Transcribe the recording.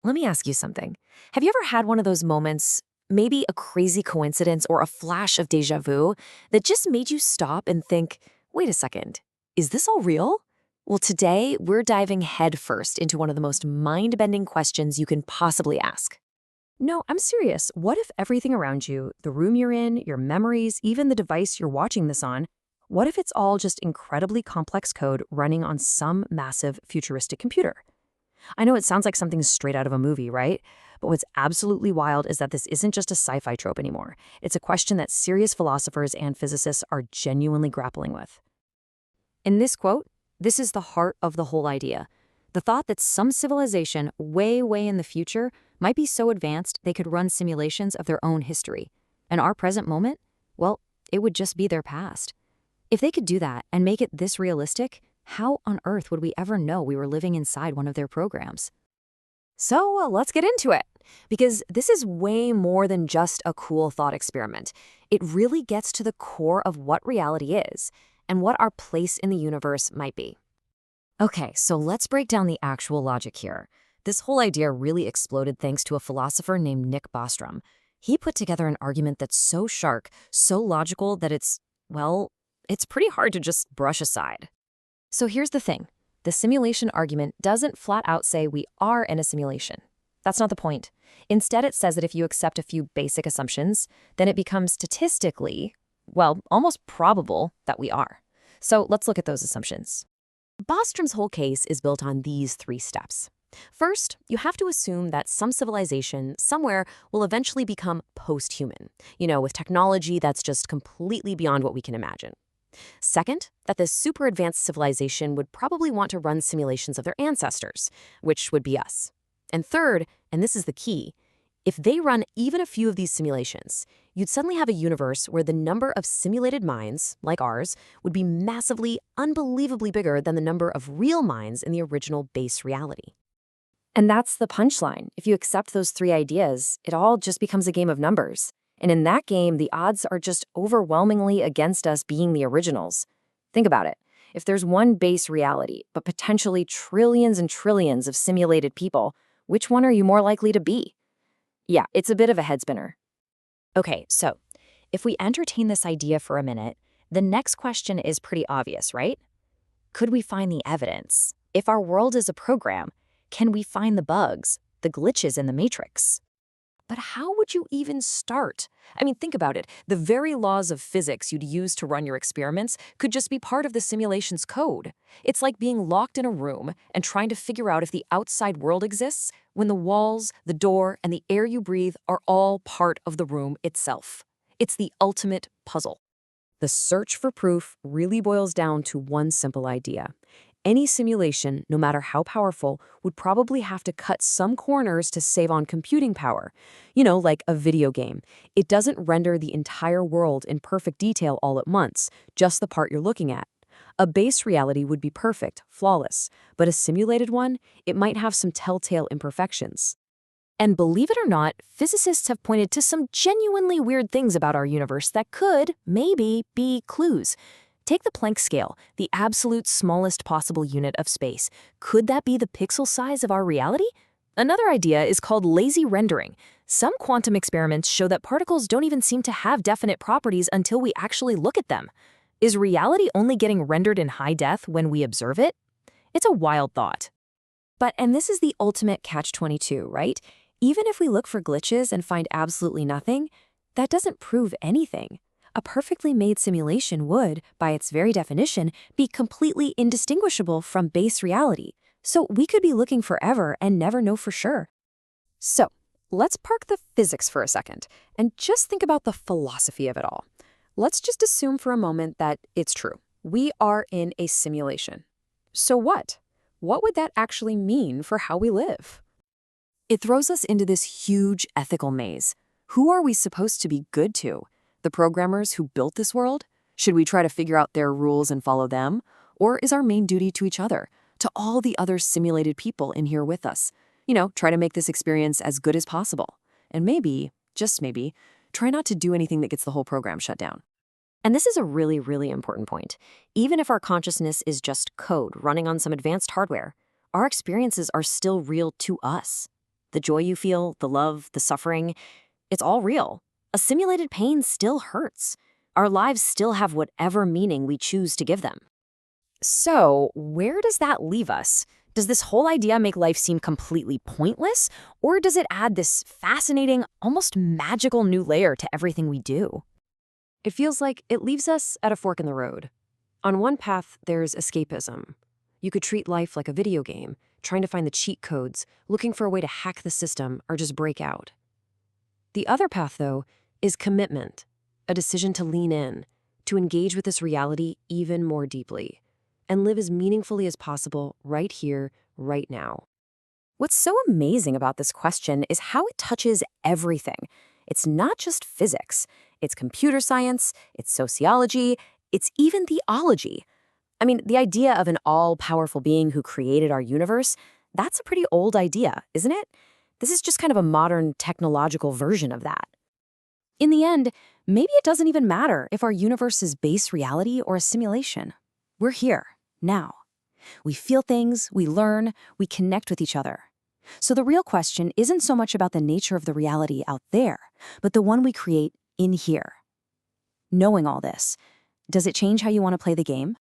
Let me ask you something. Have you ever had one of those moments, maybe a crazy coincidence or a flash of deja vu, that just made you stop and think, wait a second, is this all real? Well, today we're diving headfirst into one of the most mind-bending questions you can possibly ask. No, I'm serious. What if everything around you, the room you're in, your memories, even the device you're watching this on, what if it's all just incredibly complex code running on some massive futuristic computer? I know it sounds like something straight out of a movie, right? But what's absolutely wild is that this isn't just a sci-fi trope anymore. It's a question that serious philosophers and physicists are genuinely grappling with. In this quote, this is the heart of the whole idea. The thought that some civilization way, way in the future might be so advanced they could run simulations of their own history. And our present moment, well, it would just be their past. If they could do that and make it this realistic, how on earth would we ever know we were living inside one of their programs? So let's get into it, because this is way more than just a cool thought experiment. It really gets to the core of what reality is and what our place in the universe might be. Okay, so let's break down the actual logic here. This whole idea really exploded thanks to a philosopher named Nick Bostrom. He put together an argument that's so sharp, so logical that it's pretty hard to just brush aside. So here's the thing. The simulation argument doesn't flat out say we are in a simulation. That's not the point. Instead, it says that if you accept a few basic assumptions, then it becomes statistically, almost probable that we are. So let's look at those assumptions. Bostrom's whole case is built on these 3 steps. First, you have to assume that some civilization somewhere will eventually become posthuman, with technology that's just completely beyond what we can imagine. Second, that this super advanced civilization would probably want to run simulations of their ancestors, which would be us. And third, and this is the key, if they run even a few of these simulations, you'd suddenly have a universe where the number of simulated minds, like ours, would be massively, unbelievably bigger than the number of real minds in the original base reality. And that's the punchline. If you accept those 3 ideas, it all just becomes a game of numbers. And in that game, the odds are just overwhelmingly against us being the originals. Think about it. If there's one base reality, but potentially trillions and trillions of simulated people, which one are you more likely to be? Yeah, it's a bit of a head spinner. Okay, so if we entertain this idea for a minute, the next question is pretty obvious, right? Could we find the evidence? If our world is a program, can we find the bugs, the glitches in the matrix? But how would you even start? I mean, think about it. The very laws of physics you'd use to run your experiments could just be part of the simulation's code. It's like being locked in a room and trying to figure out if the outside world exists when the walls, the door, and the air you breathe are all part of the room itself. It's the ultimate puzzle. The search for proof really boils down to one simple idea. Any simulation, no matter how powerful, would probably have to cut some corners to save on computing power. Like a video game. It doesn't render the entire world in perfect detail all at once, just the part you're looking at. A base reality would be perfect, flawless, but a simulated one, it might have some telltale imperfections. And believe it or not, physicists have pointed to some genuinely weird things about our universe that could, maybe, be clues. Take the Planck scale, the absolute smallest possible unit of space. Could that be the pixel size of our reality? Another idea is called lazy rendering. Some quantum experiments show that particles don't even seem to have definite properties until we actually look at them. Is reality only getting rendered in high def when we observe it? It's a wild thought. And this is the ultimate catch-22, right? Even if we look for glitches and find absolutely nothing, that doesn't prove anything. A perfectly made simulation would, by its very definition, be completely indistinguishable from base reality. So we could be looking forever and never know for sure. So let's park the physics for a second and just think about the philosophy of it all. Let's just assume for a moment that it's true. We are in a simulation. So what? What would that actually mean for how we live? It throws us into this huge ethical maze. Who are we supposed to be good to? The programmers who built this world? Should we try to figure out their rules and follow them? Or is our main duty to each other, to all the other simulated people in here with us? Try to make this experience as good as possible. And maybe, just maybe, try not to do anything that gets the whole program shut down. And this is a really, really important point. Even if our consciousness is just code running on some advanced hardware, our experiences are still real to us. The joy you feel, the love, the suffering, it's all real. A simulated pain still hurts. Our lives still have whatever meaning we choose to give them. So, where does that leave us? Does this whole idea make life seem completely pointless? Or does it add this fascinating, almost magical new layer to everything we do? It feels like it leaves us at a fork in the road. On one path, there's escapism. You could treat life like a video game, trying to find the cheat codes, looking for a way to hack the system or just break out. The other path, though, is commitment, a decision to lean in, to engage with this reality even more deeply, and live as meaningfully as possible right here, right now. What's so amazing about this question is how it touches everything. It's not just physics. It's computer science, it's sociology, it's even theology. I mean, the idea of an all-powerful being who created our universe, that's a pretty old idea, isn't it? This is just kind of a modern technological version of that. In the end, maybe it doesn't even matter if our universe is base reality or a simulation. We're here, now. We feel things, we learn, we connect with each other. So the real question isn't so much about the nature of the reality out there, but the one we create in here. Knowing all this, does it change how you want to play the game?